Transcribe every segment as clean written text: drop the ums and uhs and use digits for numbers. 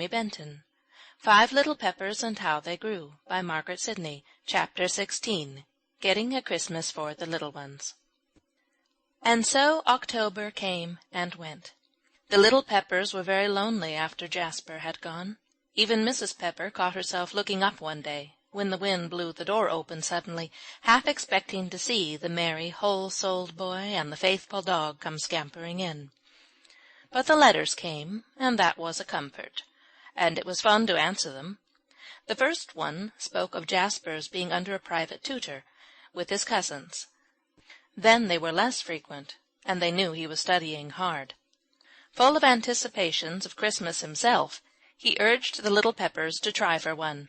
Sammy Benton. 5 Little Peppers and How They Grew, by Margaret Sidney. Chapter 16. Getting a Christmas for the Little Ones. And so October came and went. The little Peppers were very lonely after Jasper had gone. Even Mrs. Pepper caught herself looking up one day, when the wind blew the door open suddenly, half expecting to see the merry, whole-souled boy and the faithful dog come scampering in. But the letters came, and that was a comfort, and it was fun to answer them. The first one spoke of Jasper's being under a private tutor, with his cousins. Then they were less frequent, and they knew he was studying hard. Full of anticipations of Christmas himself, he urged the little Peppers to try for one,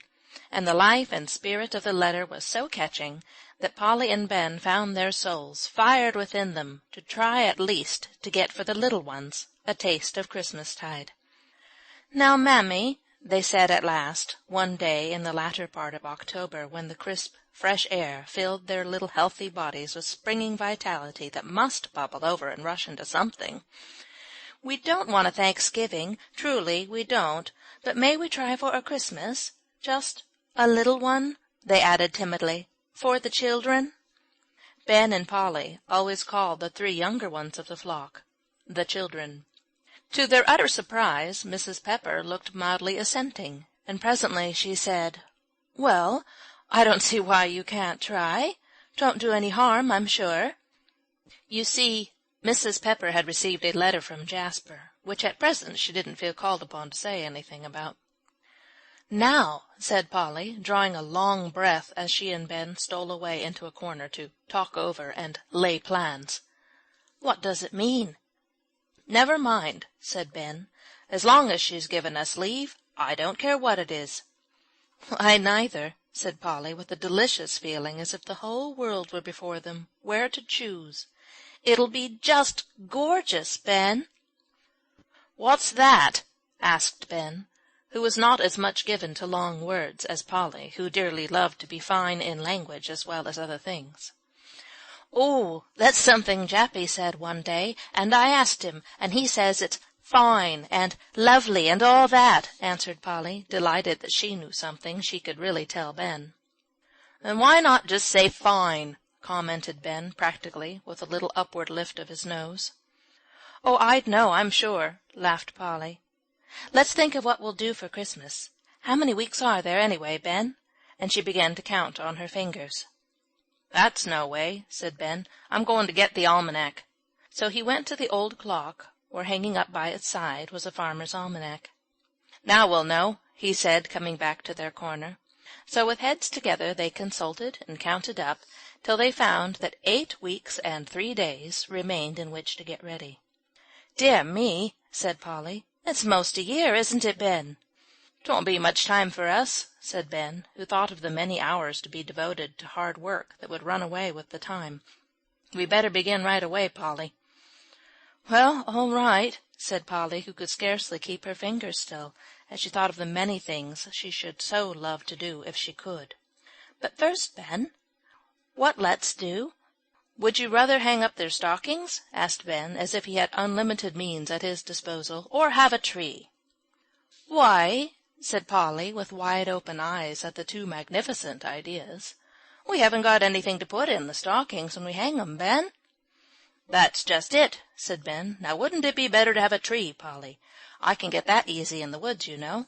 and the life and spirit of the letter was so catching that Polly and Ben found their souls fired within them to try at least to get for the little ones a taste of Christmastide. "Now, Mammy," they said at last, one day in the latter part of October, when the crisp, fresh air filled their little healthy bodies with springing vitality that must bubble over and rush into something, "we don't want a Thanksgiving, truly we don't, but may we try for a Christmas? Just a little one," they added timidly, "for the children?" Ben and Polly always called the 3 younger ones of the flock the children. To their utter surprise, Mrs. Pepper looked mildly assenting, and presently she said, "Well, I don't see why you can't try. 'Twon't do any harm, I'm sure." You see, Mrs. Pepper had received a letter from Jasper, which at present she didn't feel called upon to say anything about. "Now," said Polly, drawing a long breath as she and Ben stole away into a corner to talk over and lay plans. "What does it mean?" "Never mind," said Ben. "As long as she's given us leave, I don't care what it is." "I neither," said Polly, with a delicious feeling as if the whole world were before them, where to choose. "It'll be just gorgeous, Ben." "What's that?" asked Ben, who was not as much given to long words as Polly, who dearly loved to be fine in language as well as other things. "Oh, that's something Jappy said one day, and I asked him, and he says it's fine and lovely and all that," answered Polly, delighted that she knew something she could really tell Ben. "And why not just say fine?" commented Ben practically, with a little upward lift of his nose. "Oh, I'd know, I'm sure," laughed Polly. "Let's think of what we'll do for Christmas. How many weeks are there, anyway, Ben?" And she began to count on her fingers. "That's no way," said Ben. "I'm going to get the almanac." So he went to the old clock, where hanging up by its side was a farmer's almanac. "Now we'll know," he said, coming back to their corner. So with heads together they consulted and counted up till they found that 8 weeks and 3 days remained in which to get ready. "Dear me," said Polly, "it's most a year, isn't it, Ben?" "'Twon't be much time for us," said Ben, who thought of the many hours to be devoted to hard work that would run away with the time. "We better begin right away, Polly." "Well, all right," said Polly, who could scarcely keep her fingers still, as she thought of the many things she should so love to do if she could. "But first, Ben, what let's do?" "Would you rather hang up their stockings?" asked Ben, as if he had unlimited means at his disposal, "or have a tree?" "Why," said Polly, with wide-open eyes at the 2 magnificent ideas, "we haven't got anything to put in the stockings when we hang 'em, Ben." "That's just it," said Ben. "Now wouldn't it be better to have a tree, Polly? I can get that easy in the woods, you know."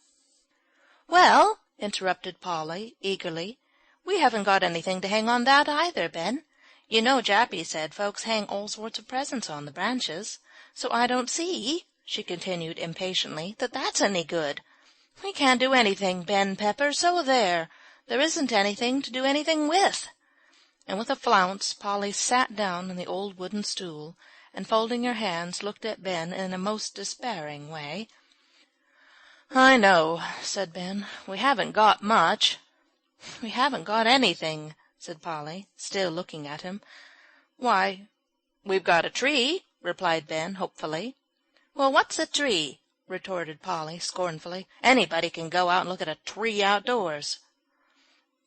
"Well," interrupted Polly eagerly, "we haven't got anything to hang on that either, Ben. You know Jappy said folks hang all sorts of presents on the branches, so I don't see," she continued impatiently, "that that's any good. We can't do anything, Ben Pepper, so there. There isn't anything to do anything with." And with a flounce Polly sat down on the old wooden stool, and folding her hands looked at Ben in a most despairing way. "I know," said Ben. "We haven't got much." "We haven't got anything," said Polly, still looking at him. "Why, we've got a tree," replied Ben hopefully. "Well, what's a tree?" retorted Polly scornfully. "Anybody can go out and look at a tree outdoors."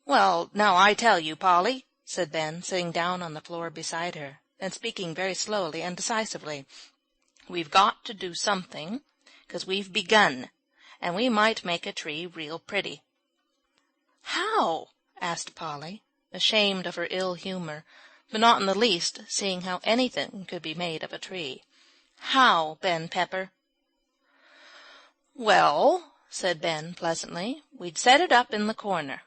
"Well, now I tell you, Polly," said Ben, sitting down on the floor beside her, and speaking very slowly and decisively, "we've got to do something, 'cause we've begun, and we might make a tree real pretty." "How?" asked Polly, ashamed of her ill humor, but not in the least seeing how anything could be made of a tree. "How, Ben Pepper?" "Well," said Ben pleasantly, "we'd set it up in the corner."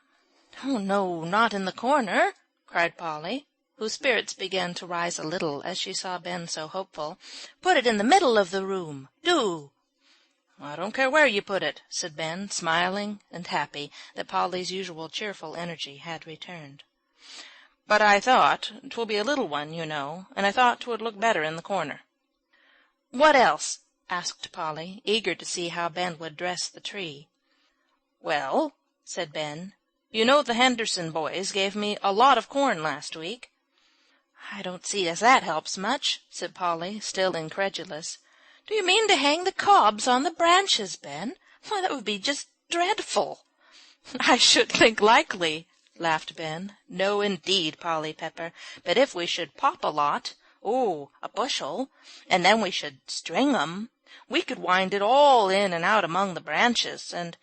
"Oh, no, not in the corner," cried Polly, whose spirits began to rise a little as she saw Ben so hopeful. "Put it in the middle of the room, do." "I don't care where you put it," said Ben, smiling and happy that Polly's usual cheerful energy had returned. "But I thought 'twill be a little one, you know, and I thought 'twould look better in the corner." "What else?" asked Polly, eager to see how Ben would dress the tree. "Well," said Ben, "you know the Henderson boys gave me a lot of corn last week." "I don't see as that helps much," said Polly, still incredulous. "Do you mean to hang the cobs on the branches, Ben? Why, that would be just dreadful." "I should think likely," laughed Ben. "No, indeed, Polly Pepper, but if we should pop a lot, a bushel, and then we should string 'em, we could wind it all in and out among the branches, and—"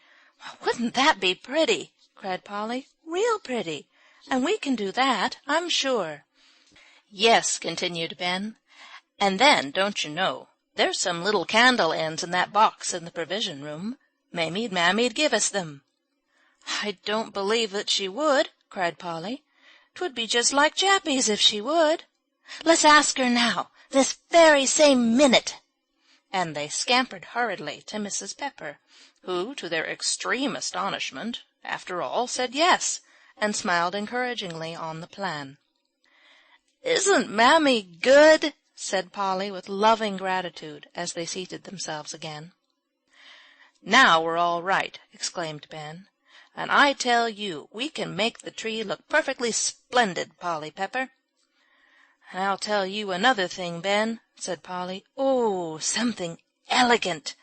"Wouldn't that be pretty?" cried Polly. "Real pretty. And we can do that, I'm sure." "Yes," continued Ben, "and then, don't you know, there's some little candle ends in that box in the provision room. Mammy'd give us them." "I don't believe that she would," cried Polly. "'Twould be just like Jappy's if she would. Let's ask her now, this very same minute." And they scampered hurriedly to Mrs. Pepper, who, to their extreme astonishment, after all, said yes, and smiled encouragingly on the plan. "Isn't Mammy good?" said Polly with loving gratitude as they seated themselves again. "Now we're all right," exclaimed Ben, "and I tell you we can make the tree look perfectly splendid, Polly Pepper." "And I'll tell you another thing, Ben," said Polly. "Oh, something elegant.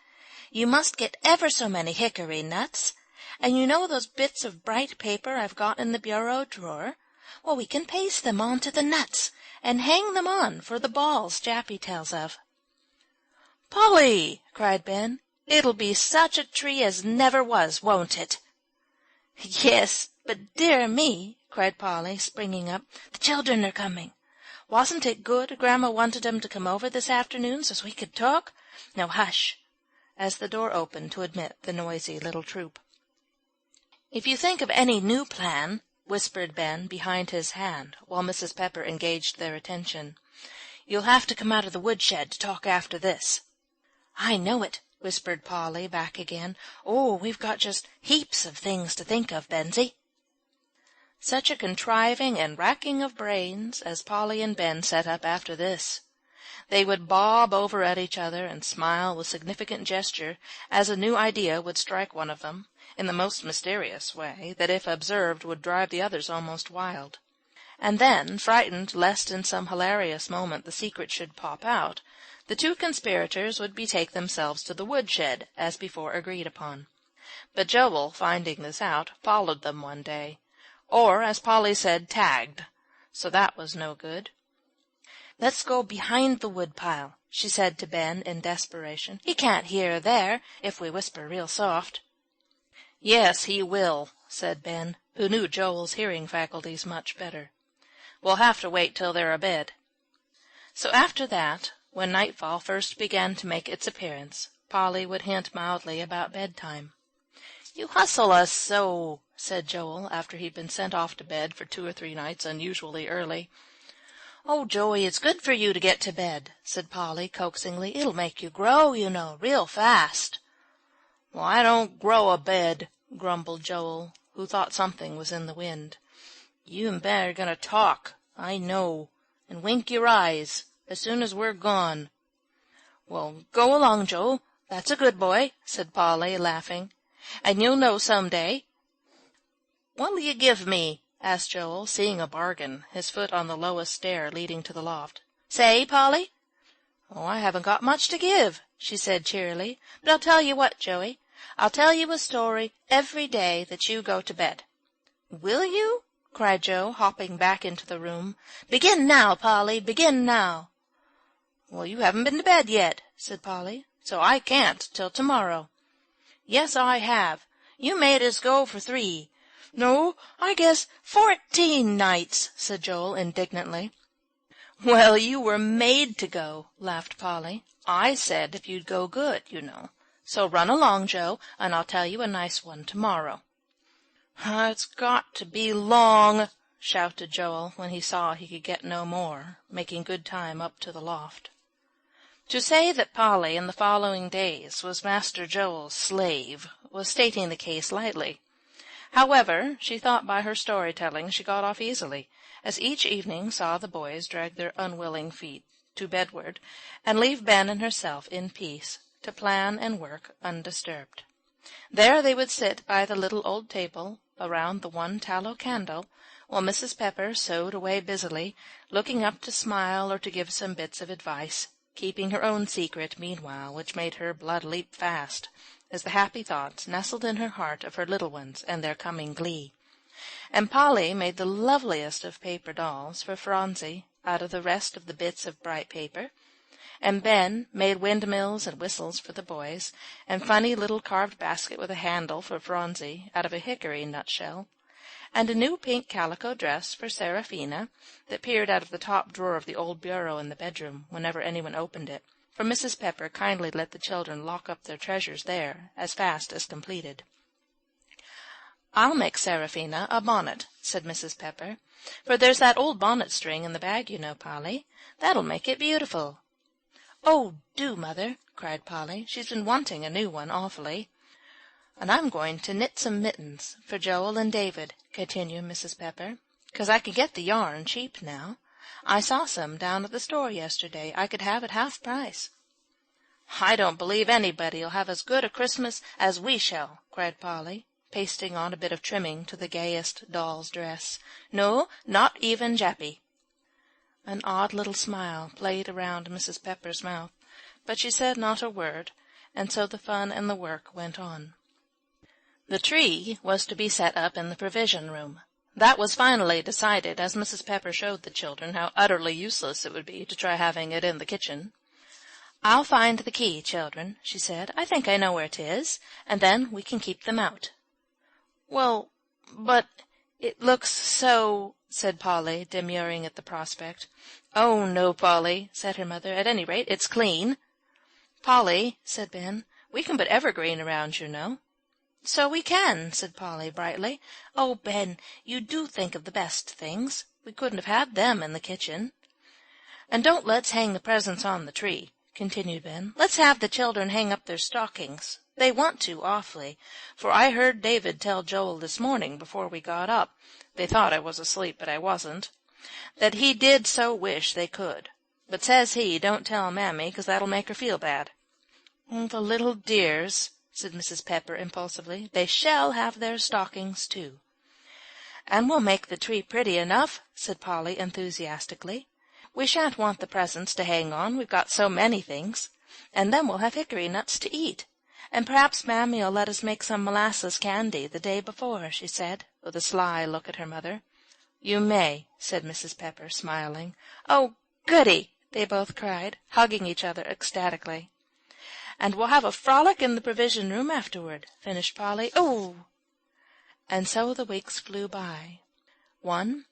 You must get ever so many hickory nuts, and you know those bits of bright paper I've got in the bureau drawer? Well, we can paste them on to the nuts and hang them on for the balls Jappy tells of." "Polly," cried Ben, "it'll be such a tree as never was, won't it?" "Yes, but dear me," cried Polly, springing up, "the children are coming. Wasn't it good Grandma wanted 'em to come over this afternoon so's we could talk? Now hush," as the door opened to admit the noisy little troop. "If you think of any new plan," whispered Ben behind his hand while Mrs. Pepper engaged their attention, "you'll have to come out of the woodshed to talk after this." "I know it," whispered Polly back again. "Oh, we've got just heaps of things to think of, Bensie." Such a contriving and racking of brains as Polly and Ben set up after this! They would bob over at each other and smile with significant gesture as a new idea would strike one of them, in the most mysterious way that if observed would drive the others almost wild. And then, frightened lest in some hilarious moment the secret should pop out, the two conspirators would betake themselves to the woodshed as before agreed upon. But Joel, finding this out, followed them one day, or, as Polly said, tagged, so that was no good. "Let's go behind the woodpile," she said to Ben in desperation. "He can't hear there, if we whisper real soft." "Yes, he will," said Ben, who knew Joel's hearing faculties much better. "We'll have to wait till they're abed." So after that, when nightfall first began to make its appearance, Polly would hint mildly about bedtime. "You hustle us so," said Joel, after he'd been sent off to bed for 2 or 3 nights unusually early. "Oh, Joey, it's good for you to get to bed," said Polly coaxingly. "It'll make you grow, you know, real fast." "Well, I don't grow a bed," grumbled Joel, who thought something was in the wind. "You and Ben are going to talk, I know, and wink your eyes as soon as we're gone." "Well, go along, Joel, that's a good boy," said Polly, laughing, "and you'll know some day." "What'll you give me?" asked Joel, seeing a bargain, his foot on the lowest stair leading to the loft. "Say, Polly?" "Oh, I haven't got much to give," she said cheerily, "but I'll tell you what, Joey, I'll tell you a story every day that you go to bed." "Will you?" cried Joe, hopping back into the room. "Begin now, Polly, begin now." "Well, you haven't been to bed yet," said Polly, "so I can't till tomorrow." "Yes, I have. You made us go for 3. "No, I guess 14 nights," said Joel indignantly. "Well, you were made to go," laughed Polly. "I said if you'd go good, you know. So run along, Joe, and I'll tell you a nice one tomorrow." "It's got to be long," shouted Joel when he saw he could get no more, making good time up to the loft. To say that Polly in the following days was Master Joel's slave was stating the case lightly. However, she thought by her story-telling she got off easily, as each evening saw the boys drag their unwilling feet to bedward and leave Ben and herself in peace to plan and work undisturbed. There they would sit by the little old table around the one tallow candle, while Mrs. Pepper sewed away busily, looking up to smile or to give some bits of advice, keeping her own secret meanwhile, which made her blood leap fast, as the happy thoughts nestled in her heart of her little ones and their coming glee. And Polly made the loveliest of paper dolls for Phronsie out of the rest of the bits of bright paper, and Ben made windmills and whistles for the boys, and funny little carved basket with a handle for Phronsie out of a hickory nutshell, and a new pink calico dress for Seraphina that peered out of the top drawer of the old bureau in the bedroom whenever anyone opened it, for Mrs. Pepper kindly let the children lock up their treasures there as fast as completed. "I'll make Seraphina a bonnet," said Mrs. Pepper, "for there's that old bonnet string in the bag, you know, Polly. That'll make it beautiful." "Oh, do, Mother," cried Polly. "She's been wanting a new one awfully." "And I'm going to knit some mittens for Joel and David," continued Mrs. Pepper, "'cause I can get the yarn cheap now. I saw some down at the store yesterday I could have at half price." "I don't believe anybody'll have as good a Christmas as we shall," cried Polly, pasting on a bit of trimming to the gayest doll's dress. "No, not even Jappy." An odd little smile played around Mrs. Pepper's mouth, but she said not a word, and so the fun and the work went on. The tree was to be set up in the provision room. That was finally decided, as Mrs. Pepper showed the children how utterly useless it would be to try having it in the kitchen. "I'll find the key, children," she said. "I think I know where it is, and then we can keep them out." "Well, but it looks so," said Polly, demurring at the prospect. "Oh, no, Polly," said her mother. "At any rate, it's clean." "Polly," said Ben, "we can put evergreen around, you know." "So we can," said Polly, brightly. "Oh, Ben, you do think of the best things. We couldn't have had them in the kitchen." "And don't let's hang the presents on the tree," continued Ben. "Let's have the children hang up their stockings. They want to awfully, for I heard David tell Joel this morning before we got up (they thought I was asleep, but I wasn't) that he did so wish they could. But says he, don't tell Mammy, 'cause that'll make her feel bad." "The little dears," said Mrs. Pepper impulsively. "They shall have their stockings, too." "And we'll make the tree pretty enough," said Polly enthusiastically. "We shan't want the presents to hang on, we've got so many things. And then we'll have hickory nuts to eat. And perhaps Mammy'll let us make some molasses candy the day before," she said, with a sly look at her mother. "You may," said Mrs. Pepper, smiling. "Oh, goody!" they both cried, hugging each other ecstatically. "And we'll have a frolic in the provision room afterward," finished Polly. "Oh!" And so the weeks flew by. 1,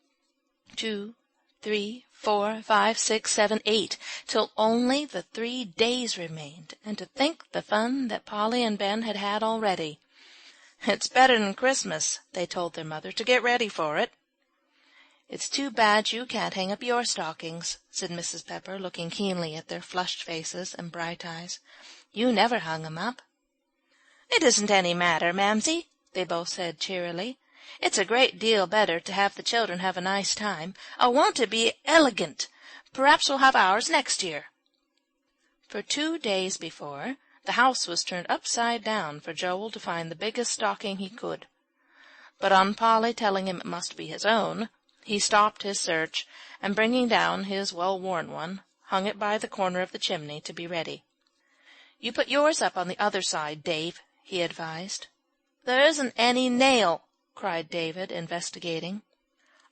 2, 3, 4, 5, 6, 7, 8, till only the 3 days remained, and to think the fun that Polly and Ben had had already. "It's better than Christmas," they told their mother, "to get ready for it." "It's too bad you can't hang up your stockings," said Mrs. Pepper, looking keenly at their flushed faces and bright eyes. "You never hung 'em up." "It isn't any matter, Mamsie," they both said cheerily. "It's a great deal better to have the children have a nice time. I want to be elegant. Perhaps we'll have ours next year." For 2 days before, the house was turned upside down for Joel to find the biggest stocking he could. But on Polly telling him it must be his own, he stopped his search, and bringing down his well-worn one, hung it by the corner of the chimney to be ready. "You put yours up on the other side, Dave," he advised. "There isn't any nail," cried David, investigating.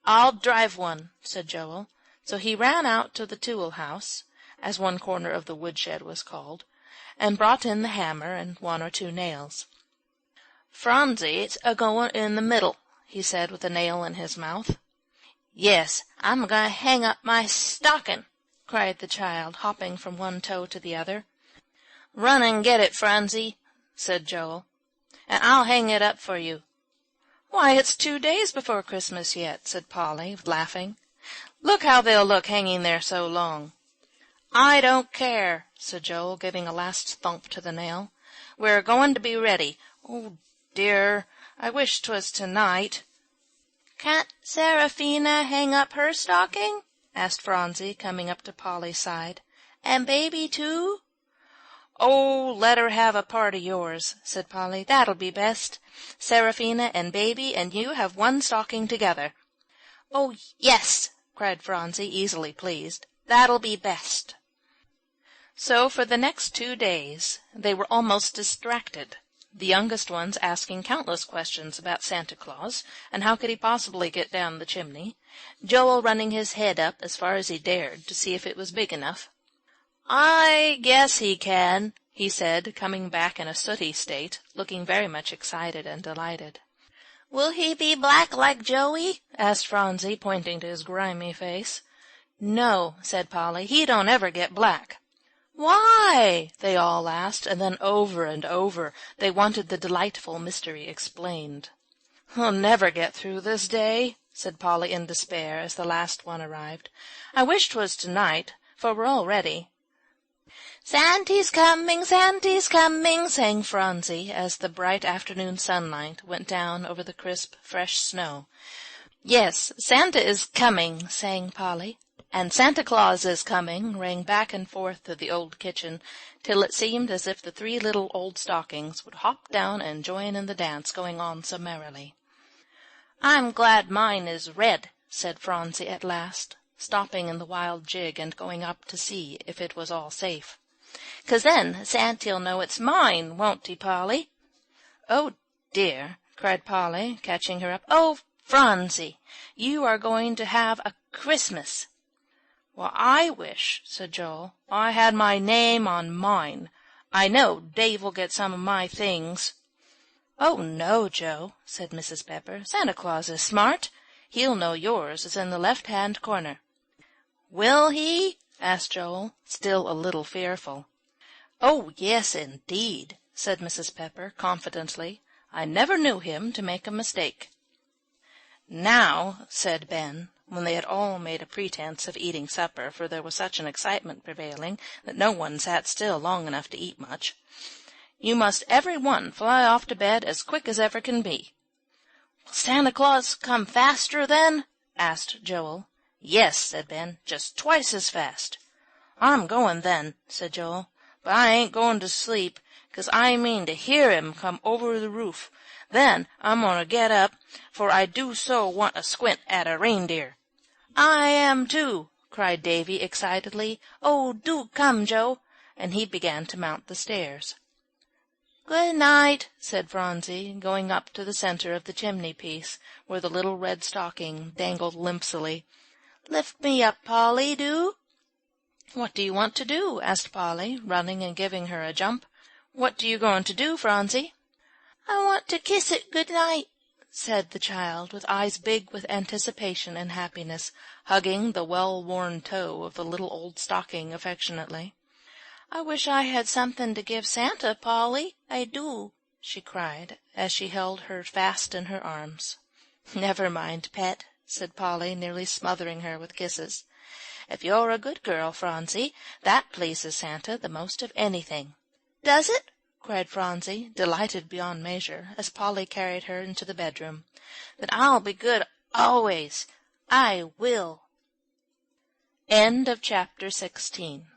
"I'll drive one," said Joel. So he ran out to the tool house, as one corner of the woodshed was called, and brought in the hammer and 1 or 2 nails. "Phronsie's a-goin' in the middle," he said with a nail in his mouth. "Yes, I'm going to hang up my stocking," cried the child, hopping from one toe to the other. "Run and get it, Phronsie," said Joel, "and I'll hang it up for you." "Why, it's 2 days before Christmas yet," said Polly, laughing. "Look how they'll look hanging there so long." "I don't care," said Joel, giving a last thump to the nail. "We're going to be ready. Oh, dear, I wish 'twas tonight." "Can't Seraphina hang up her stocking?" asked Phronsie, coming up to Polly's side. "And Baby, too?" "Oh, let her have a part of yours," said Polly. "That'll be best. Seraphina and Baby and you have one stocking together." "Oh, yes," cried Phronsie, easily pleased. "That'll be best." So for the next 2 days they were almost distracted, the youngest ones asking countless questions about Santa Claus, and how could he possibly get down the chimney, Joel running his head up as far as he dared to see if it was big enough. "I guess he can," he said, coming back in a sooty state, looking very much excited and delighted. "Will he be black like Joey?" asked Phronsie, pointing to his grimy face. "No," said Polly, "he don't ever get black." "Why?" they all asked, and then over and over they wanted the delightful mystery explained. "We'll never get through this day," said Polly in despair as the last one arrived. "I wish 'twas tonight, for we're all ready." "Santy's coming, Santy's coming," sang Phronsie, as the bright afternoon sunlight went down over the crisp, fresh snow. "Yes, Santa is coming," sang Polly. "And Santa Claus is coming," rang back and forth through the old kitchen, till it seemed as if the 3 little old stockings would hop down and join in the dance going on so merrily. "I'm glad mine is red," said Phronsie at last, stopping in the wild jig and going up to see if it was all safe. "'Cause then Santy'll know it's mine, won't he, Polly?" "Oh, dear," cried Polly, catching her up. "Oh, Phronsie, you are going to have a Christmas." "Well, I wish," said Joel, "I had my name on mine. I know Dave will get some of my things." "Oh, no, Joe," said Mrs. Pepper. "Santa Claus is smart. He'll know yours is in the left-hand corner." "Will he?" asked Joel, still a little fearful. "Oh, yes, indeed," said Mrs. Pepper, confidently. "I never knew him to make a mistake." "Now," said Ben, when they had all made a pretense of eating supper, for there was such an excitement prevailing that no one sat still long enough to eat much, "you must every one fly off to bed as quick as ever can be." "Will Santa Claus come faster, then?" asked Joel. "Yes," said Ben, "just twice as fast." "I'm going, then," said Joel, "but I ain't going to sleep, 'cause I mean to hear him come over the roof. Then I'm going to get up, for I do so want a squint at a reindeer." "I am, too," cried Davy, excitedly. "Oh, do come, Joe," and he began to mount the stairs. "Good night," said Phronsie, going up to the center of the chimney-piece, where the little red stocking dangled limpsily. "Lift me up, Polly, do." "What do you want to do?" asked Polly, running and giving her a jump. "What do you going to do, Phronsie?" "I want to kiss it good night," said the child, with eyes big with anticipation and happiness, hugging the well-worn toe of the little old stocking affectionately. "I wish I had something to give Santa, Polly, I do," she cried, as she held her fast in her arms. "Never mind, pet," said Polly, nearly smothering her with kisses. "If you're a good girl, Phronsie, that pleases Santa the most of anything." "Does it?" cried Phronsie, delighted beyond measure, as Polly carried her into the bedroom. "Then I'll be good always. I will." End of chapter 16.